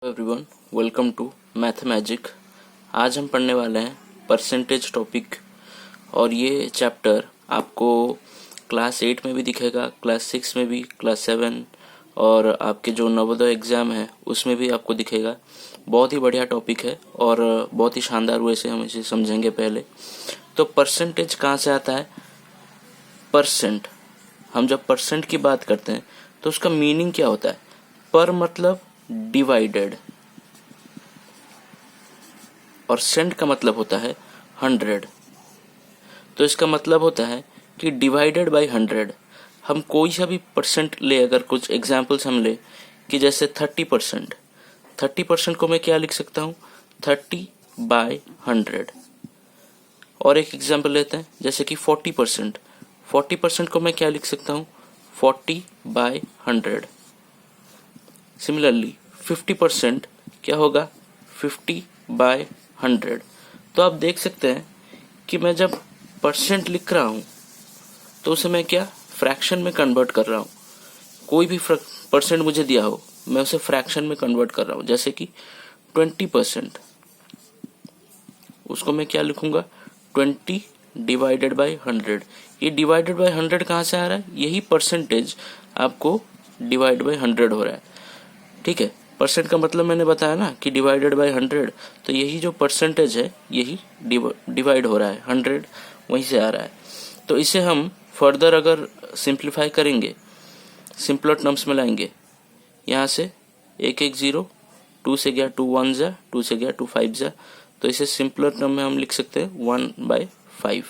Everyone, welcome to math magic. आज हम पढ़ने वाले हैं परसेंटेज टॉपिक और ये चैप्टर आपको क्लास 8 में भी दिखेगा, क्लास 6 में भी, क्लास 7 और आपके जो नवोदय एग्ज़ाम है उसमें भी आपको दिखेगा। बहुत ही बढ़िया टॉपिक है और बहुत ही शानदार वे से हम इसे समझेंगे। पहले तो परसेंटेज कहाँ से आता है? परसेंट। हम जब परसेंट की बात करते हैं तो उसका मीनिंग क्या होता है? पर मतलब डिवाइडेड और सेंट का मतलब होता है 100। तो इसका मतलब होता है कि डिवाइडेड बाय 100। हम कोई सा भी परसेंट ले, अगर कुछ एग्जांपल्स हम ले कि जैसे 30%, 30% को मैं क्या लिख सकता हूँ? 30/100। और एक एग्जांपल लेते हैं जैसे कि 40%, 40% को मैं क्या लिख सकता हूँ? 40/100। सिमिलरली 50% क्या होगा? 50/100। तो आप देख सकते हैं कि मैं जब परसेंट लिख रहा हूँ तो उसे मैं क्या फ्रैक्शन में कन्वर्ट कर रहा हूँ। कोई भी परसेंट मुझे दिया हो मैं उसे फ्रैक्शन में कन्वर्ट कर रहा हूँ। जैसे कि 20%, उसको मैं क्या लिखूंगा? 20/100। ये डिवाइडेड बाय 100 कहाँ से आ रहा है? यही परसेंटेज आपको डिवाइड बाय 100 हो रहा है। ठीक है, परसेंट का मतलब मैंने बताया ना कि डिवाइडेड बाय 100। तो यही जो परसेंटेज है यही डिवाइड हो रहा है, 100 वहीं से आ रहा है। तो इसे हम फर्दर अगर सिंप्लीफाई करेंगे, सिंपलर टर्म्स में लाएंगे, यहाँ से 1 1 0, 2 से गया 2 1 जा, 2 से गया 2 5 जा, तो इसे सिंपलर टर्म में हम लिख सकते हैं 1/5।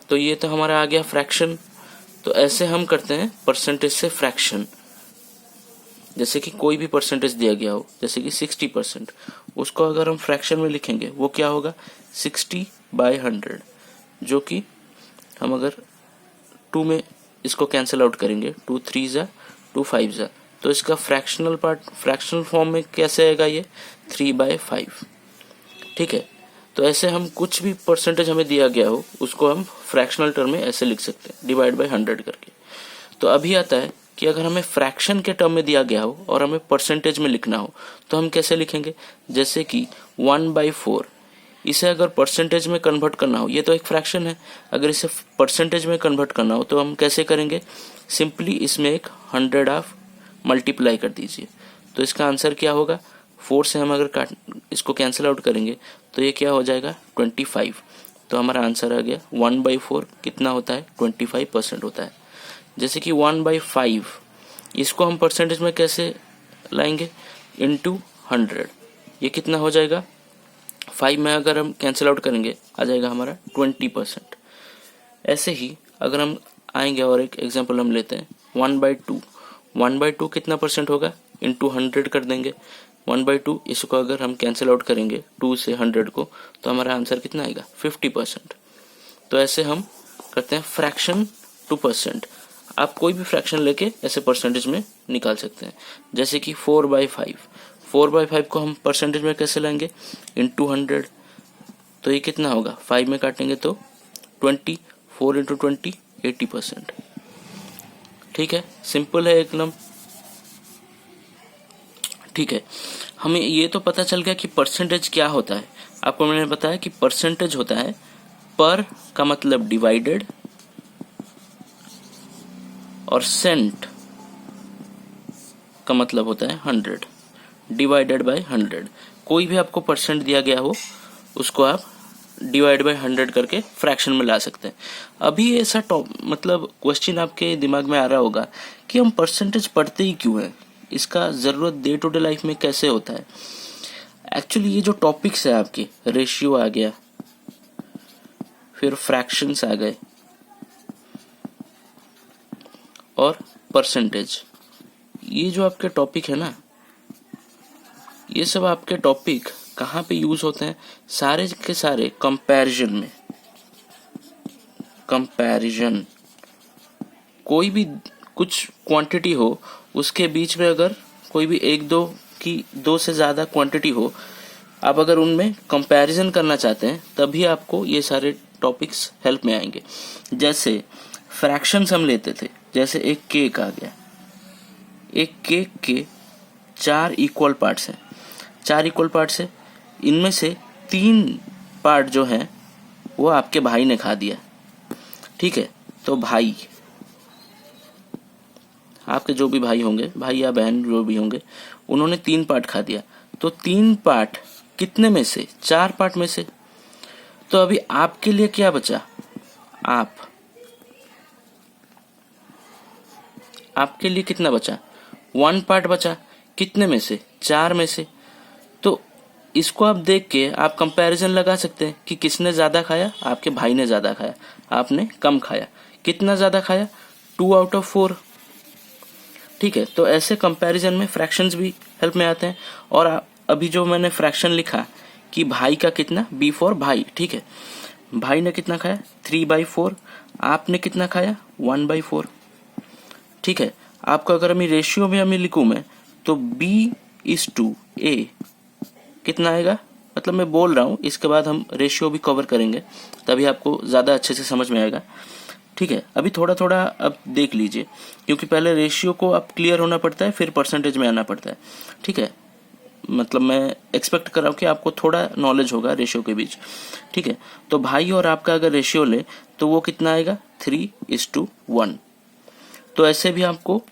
तो ये तो हमारा आ गया फ्रैक्शन। तो ऐसे हम करते हैं परसेंटेज से फ्रैक्शन। जैसे कि कोई भी परसेंटेज दिया गया हो, जैसे कि 60%, उसको अगर हम फ्रैक्शन में लिखेंगे वो क्या होगा? 60/100। जो कि हम अगर 2 में इसको कैंसिल आउट करेंगे, 2 3 जा, 2 5 जा, तो इसका फ्रैक्शनल पार्ट फ्रैक्शनल फॉर्म में कैसे आएगा? ये 3/5। ठीक है, तो ऐसे हम कुछ भी परसेंटेज हमें दिया गया हो उसको हम फ्रैक्शनल टर्म में ऐसे लिख सकते हैं, डिवाइड बाय 100 करके। तो अभी आता है कि अगर हमें फ्रैक्शन के टर्म में दिया गया हो और हमें परसेंटेज में लिखना हो तो हम कैसे लिखेंगे? जैसे कि 1/4, इसे अगर परसेंटेज में कन्वर्ट करना हो, ये तो एक फ्रैक्शन है, अगर इसे परसेंटेज में कन्वर्ट करना हो तो हम कैसे करेंगे? सिंपली इसमें एक 100 आप मल्टीप्लाई कर दीजिए। तो इसका आंसर क्या होगा? 4 से हम अगर इसको कैंसिल आउट करेंगे तो ये क्या हो जाएगा? 25। तो हमारा आंसर आ गया 1/4 कितना होता है? 25% होता है। जैसे कि 1/5, इसको हम परसेंटेज में कैसे लाएंगे? इंटू 100। ये कितना हो जाएगा? 5 में अगर हम कैंसिल आउट करेंगे आ जाएगा हमारा 20%। ऐसे ही अगर हम आएंगे और एक एग्जांपल हम लेते हैं 1/2। 1/2 कितना परसेंट होगा? इंटू 100 कर देंगे। 1/2 इसको अगर हम कैंसिल आउट करेंगे 2 से 100 को तो हमारा आंसर कितना आएगा? 50%। तो ऐसे हम करते हैं फ्रैक्शन टू परसेंट। आप कोई भी फ्रैक्शन लेके ऐसे परसेंटेज में निकाल सकते हैं। जैसे कि 4/5, 4/5 को हम परसेंटेज में कैसे लाएंगे? इंटू 100। तो ये कितना होगा? 5 में काटेंगे तो 20, 4 इंटू 20 80%। ठीक है, सिंपल है एकदम। ठीक है, हमें ये तो पता चल गया कि परसेंटेज क्या होता है। आपको मैंने बताया कि परसेंटेज होता है पर का मतलब डिवाइडेड और सेंट का मतलब होता है 100, डिवाइडेड बाय 100। कोई भी आपको परसेंट दिया गया हो उसको आप डिवाइड बाय 100 करके फ्रैक्शन में ला सकते हैं। अभी ऐसा मतलब क्वेश्चन आपके दिमाग में आ रहा होगा कि हम परसेंटेज पढ़ते ही क्यों हैं, इसका ज़रूरत डे टू डे लाइफ में कैसे होता है। एक्चुअली ये जो टॉपिक्स है आपके, रेशियो आ गया, फिर फ्रैक्शंस आ गए और परसेंटेज, ये जो आपके टॉपिक है ना, ये सब आपके टॉपिक कहाँ पे यूज होते हैं? सारे के सारे कंपैरिजन में। कंपैरिजन, कोई भी कुछ क्वांटिटी हो उसके बीच में अगर कोई भी एक दो की दो से ज़्यादा क्वांटिटी हो, आप अगर उनमें कंपैरिजन करना चाहते हैं तभी आपको ये सारे टॉपिक्स हेल्प में आएंगे। जैसे फ्रैक्शंस हम लेते थे, जैसे एक केक आ गया, एक केक के 4 इक्वल पार्ट्स हैं, 4 इक्वल पार्ट्स है, इनमें से 3 पार्ट जो हैं वो आपके भाई ने खा दिया, ठीक है। तो भाई, आपके जो भी भाई होंगे, भाई या बहन जो भी होंगे, उन्होंने 3 पार्ट खा दिया। तो 3 पार्ट कितने में से? 4 पार्ट में से। तो अभी आपके लिए क्या बचा? आपके लिए कितना बचा? 1 पार्ट बचा। कितने में से? 4 में से। तो इसको आप देख के आप कंपैरिजन लगा सकते हैं कि किसने ज्यादा खाया। आपके भाई ने ज्यादा खाया, आपने कम खाया। कितना ज्यादा खाया? 2 आउट ऑफ 4, ठीक है। तो ऐसे कंपैरिजन में फ्रैक्शंस भी हेल्प में आते हैं। और अभी जो मैंने फ्रैक्शन लिखा कि भाई का कितना, बी फॉर भाई, ठीक है। भाई ने कितना खाया? 3/4। आपने कितना खाया? 1/4, ठीक है। आपको अगर हमें रेशियो में हमें लिखूं मैं, तो B/A कितना आएगा? मतलब मैं बोल रहा हूं, इसके बाद हम रेशियो भी कवर करेंगे, तभी आपको ज्यादा अच्छे से समझ में आएगा, ठीक है। अभी थोड़ा थोड़ा अब देख लीजिए, क्योंकि पहले रेशियो को अब क्लियर होना पड़ता है, फिर परसेंटेज में आना पड़ता है, ठीक है। मतलब मैं एक्सपेक्ट कर रहा हूँ कि आपको थोड़ा नॉलेज होगा रेशियो के बीच, ठीक है। तो भाई और आपका अगर रेशियो ले तो वो कितना आएगा? 3:1। तो ऐसे भी आपको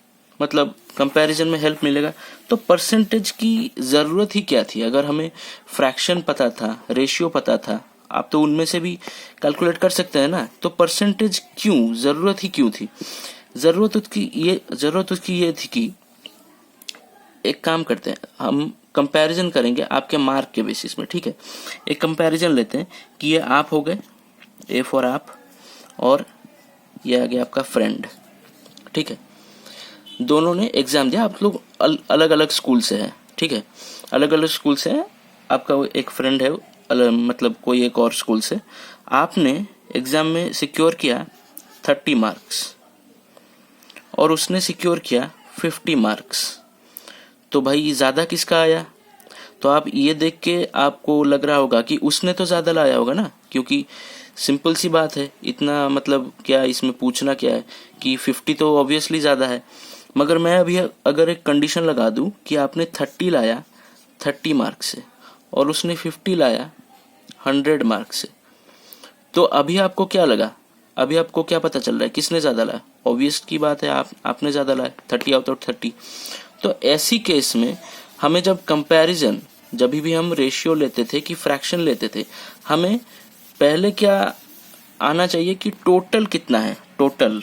मतलब कंपैरिजन में हेल्प मिलेगा। तो परसेंटेज की जरूरत ही क्या थी? अगर हमें फ्रैक्शन पता था, रेशियो पता था, आप तो उनमें से भी कैलकुलेट कर सकते हैं ना। तो परसेंटेज क्यों, जरूरत ही क्यों थी? जरूरत उसकी ये थी कि एक काम करते हैं, हम कंपैरिजन करेंगे आपके मार्क के बेसिस में, ठीक है। एक कंपैरिजन लेते हैं कि ये आप हो गए, ए फॉर आप, और ये आ गया आपका फ्रेंड, ठीक है। दोनों ने एग्जाम दिया, आप लोग अलग अलग स्कूल से हैं, ठीक है। अलग अलग स्कूल से हैं, आपका एक फ्रेंड है मतलब कोई एक और स्कूल से। आपने एग्जाम में सिक्योर किया 30 मार्क्स और उसने सिक्योर किया 50 मार्क्स। तो भाई ज्यादा किसका आया? तो आप ये देख के आपको लग रहा होगा कि उसने तो ज्यादा लाया होगा ना, क्योंकि सिंपल सी बात है, इतना मतलब क्या इसमें पूछना क्या है कि 50 तो ऑब्वियसली ज्यादा है। मगर मैं अभी अगर एक कंडीशन लगा दूं कि आपने 30 लाया 30 मार्क्स से और उसने 50 लाया 100 मार्क्स से, तो अभी आपको क्या लगा? अभी आपको क्या पता चल रहा है किसने ज्यादा लाया? ऑब्वियस की बात है, आपने ज्यादा लाया, 30 आउट ऑफ 30। तो ऐसी केस में हमें जब कंपैरिजन, जब भी हम रेशियो लेते थे कि फ्रैक्शन लेते थे, हमें पहले क्या आना चाहिए कि टोटल कितना है। टोटल,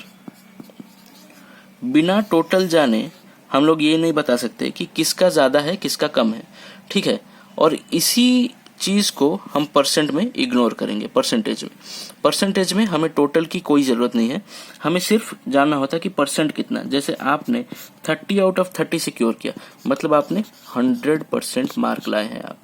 बिना टोटल जाने हम लोग ये नहीं बता सकते कि किसका ज्यादा है किसका कम है, ठीक है। और इसी चीज को हम परसेंट में इग्नोर करेंगे। परसेंटेज में हमें टोटल की कोई जरूरत नहीं है, हमें सिर्फ जानना होता है कि परसेंट कितना। जैसे आपने 30 आउट ऑफ 30 सिक्योर किया, मतलब आपने 100% मार्क लाए हैं आप।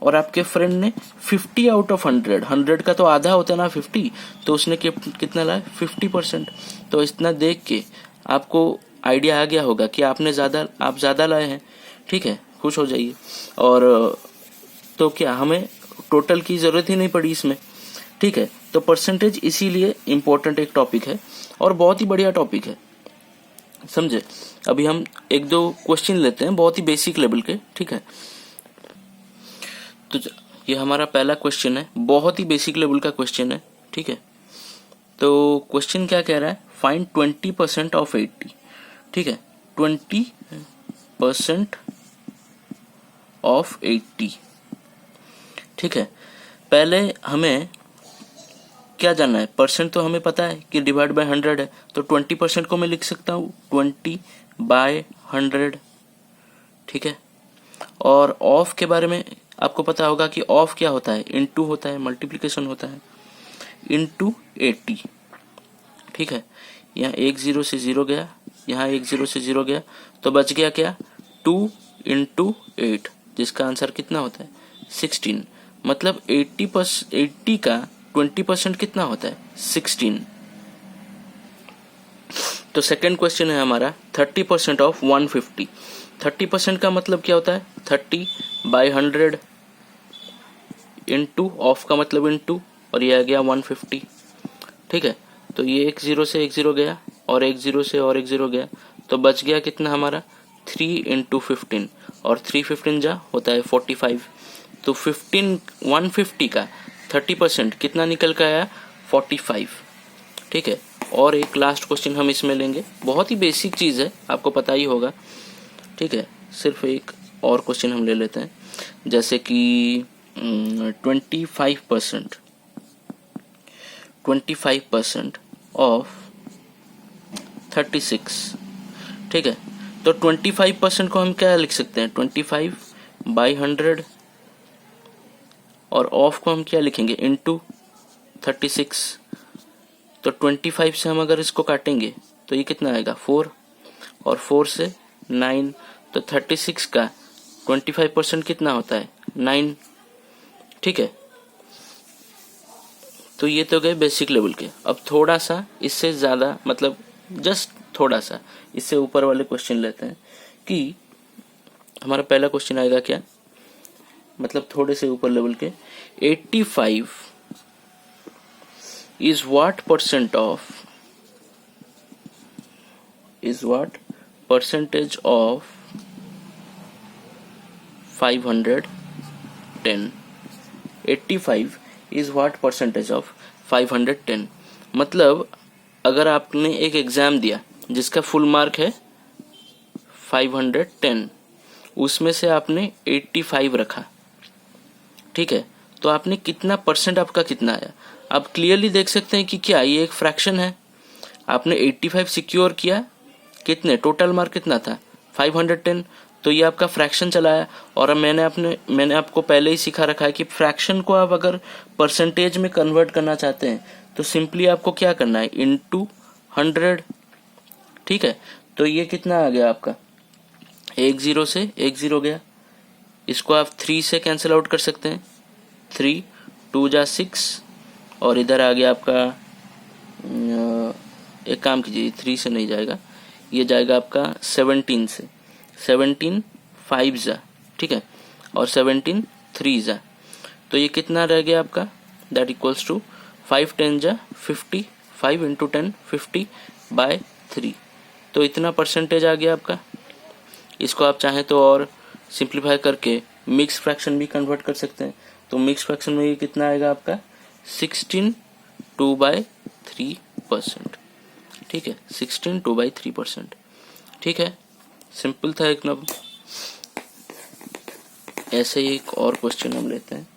और आपके फ्रेंड ने 50 आउट ऑफ 100 का तो आधा होता है ना 50, तो उसने कितना लाया? 50%। तो इतना देख के आपको आइडिया आ गया होगा कि आप ज्यादा लाए हैं, ठीक है। खुश हो जाइए। और तो क्या हमें टोटल की जरूरत ही नहीं पड़ी इसमें, ठीक है। तो परसेंटेज इसीलिए इम्पोर्टेंट एक टॉपिक है और बहुत ही बढ़िया टॉपिक है, समझे। अभी हम 1-2 क्वेश्चन लेते हैं बहुत ही बेसिक लेवल के, ठीक है। तो ये हमारा पहला क्वेश्चन है, बहुत ही बेसिक लेवल का क्वेश्चन है, ठीक है। तो क्वेश्चन क्या कह रहा है? फाइंड 20% ऑफ 80, ठीक है। 20% ऑफ 80, ठीक है। पहले हमें क्या जानना है? परसेंट तो हमें पता है कि डिवाइड बाय 100 है, तो 20% को मैं लिख सकता हूँ 20/100, ठीक है। और ऑफ के बारे में आपको पता होगा कि ऑफ क्या होता है? इनटू होता है, मल्टीप्लिकेशन होता है, इनटू 80, ठीक है। यहाँ 1 0 से 0 गया, यहाँ 1 0 से 0 गया, तो बच गया क्या? 2 × 8, जिसका आंसर कितना होता है? 16। मतलब 80 का 20% कितना होता है? 16। तो सेकंड क्वेश्चन है हमारा 30% ऑफ 150। 30% का मतलब क्या होता है? 30/100 इंटू, ऑफ का मतलब इंटू, और ये आ गया 150, ठीक है। तो ये 1 0 से 1 0 गया और 1 0 से और 1 0 गया, तो बच गया कितना हमारा? 3 इंटू 15 और 3 15 जा होता है 45। तो 150 का 30% कितना निकल कर आया 45। ठीक है। और एक लास्ट क्वेश्चन हम इसमें लेंगे, बहुत ही बेसिक चीज़ है, आपको पता ही होगा। ठीक है, सिर्फ एक और क्वेश्चन हम ले लेते हैं, जैसे कि 25% ऑफ 36। ठीक है, तो 25% को हम क्या लिख सकते हैं, 25/100, और ऑफ को हम क्या लिखेंगे, इंटू 36। तो 25 से हम अगर इसको काटेंगे तो ये कितना आएगा 4, और 4 से 9, तो 36 का 25% कितना होता है 9। ठीक है, तो ये तो गए बेसिक लेवल के। अब थोड़ा सा इससे ज़्यादा, मतलब जस्ट थोड़ा सा इससे ऊपर वाले क्वेश्चन लेते हैं कि हमारा पहला क्वेश्चन आएगा क्या, मतलब थोड़े से ऊपर लेवल के, 85 is what percentage of 510। 85 is what percentage of 510। मतलब अगर आपने एक एग्जाम दिया जिसका फुल मार्क है 510, उसमें से आपने 85 रखा। ठीक है, तो आपने कितना परसेंट, आपका कितना आया। आप क्लियरली देख सकते हैं कि क्या ये एक फ्रैक्शन है। आपने 85 सिक्योर किया, कितने टोटल मार्क कितना था 510, तो ये आपका फ्रैक्शन चला है। और मैंने आपको पहले ही सिखा रखा है कि फ्रैक्शन को आप अगर परसेंटेज में कन्वर्ट करना चाहते हैं तो सिंपली आपको क्या करना है, इनटू 100। ठीक है, तो ये कितना आ गया आपका, 10 से 10 गया। इसको आप 3 से कैंसिल आउट कर सकते हैं, 3 2 जा 6, और इधर आ गया आपका, एक काम कीजिए 3 से नहीं जाएगा, ये जाएगा आपका 17 से, 17 5 जा, ठीक है, और 17 3 जा, तो ये कितना रह गया आपका, दैट इक्वल्स टू 5 10 जा 50, 5 इंटू 10 50/3, तो इतना परसेंटेज आ गया आपका। इसको आप चाहें तो और सिंप्लीफाई करके मिक्स फ्रैक्शन भी कन्वर्ट कर सकते हैं। तो मिक्स फ्रैक्शन में ये कितना आएगा आपका 16 2/3%। ठीक है, 16 2/3%। ठीक है, सिंपल था एक नंबर। ऐसे ही एक और क्वेश्चन हम लेते हैं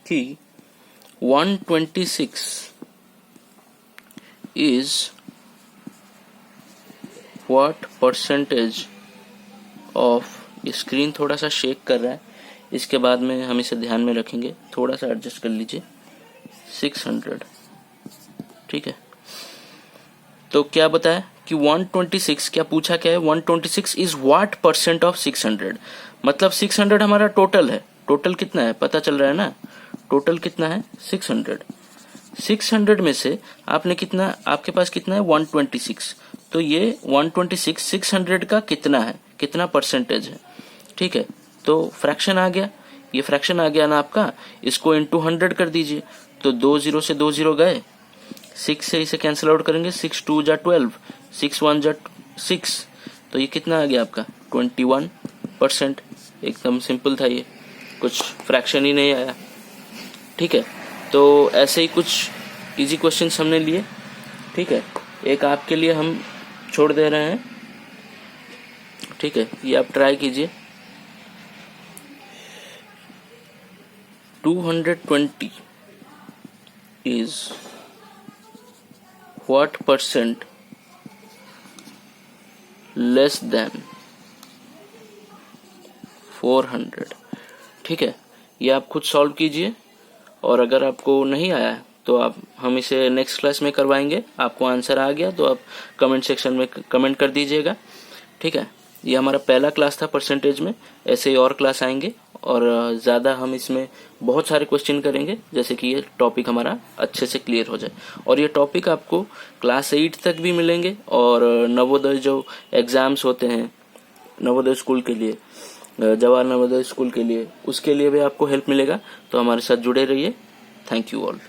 कि 126 is what percentage of, screen थोड़ा सा शेक कर रहा है, इसके बाद में हम इसे ध्यान में रखेंगे, थोड़ा सा एडजस्ट कर लीजिए, 600। ठीक है, तो क्या बताया कि 126, क्या पूछा क्या है, 126 इज व्हाट परसेंट ऑफ 600, मतलब 600 हमारा टोटल है। टोटल कितना है पता चल रहा है ना, टोटल कितना है 600। 600 में से आपने कितना, आपके पास कितना है 126, तो ये 126 600 का कितना है, कितना परसेंटेज है। ठीक है, तो फ्रैक्शन आ गया, ये फ्रैक्शन आ गया ना आपका, इसको इंटू 100 कर दीजिए, तो 2 0 से 2 0 गए, 6 से इसे कैंसिल आउट करेंगे, 6 2 जा 12, 6 1 जा 6, तो ये कितना आ गया आपका 21%। एकदम सिंपल था, ये कुछ फ्रैक्शन ही नहीं आया। ठीक है, तो ऐसे ही कुछ इजी क्वेश्चंस हमने लिए। ठीक है, एक आपके लिए हम छोड़ दे रहे हैं। ठीक है, ये आप ट्राई कीजिए। 220 is what percent less than 400। ठीक है, ये आप खुद सॉल्व कीजिए, और अगर आपको नहीं आया तो हम इसे नेक्स्ट क्लास में करवाएंगे। आपको आंसर आ गया तो आप कमेंट सेक्शन में कमेंट कर दीजिएगा। ठीक है, ये हमारा पहला क्लास था परसेंटेज में, ऐसे ही और क्लास आएंगे, और ज़्यादा हम इसमें बहुत सारे क्वेश्चन करेंगे, जैसे कि ये टॉपिक हमारा अच्छे से क्लियर हो जाए। और ये टॉपिक आपको क्लास 8 तक भी मिलेंगे, और नवोदय जो एग्ज़ाम्स होते हैं नवोदय स्कूल के लिए, जवाहर नवोदय स्कूल के लिए, उसके लिए भी आपको हेल्प मिलेगा। तो हमारे साथ जुड़े रहिए। Thank you all.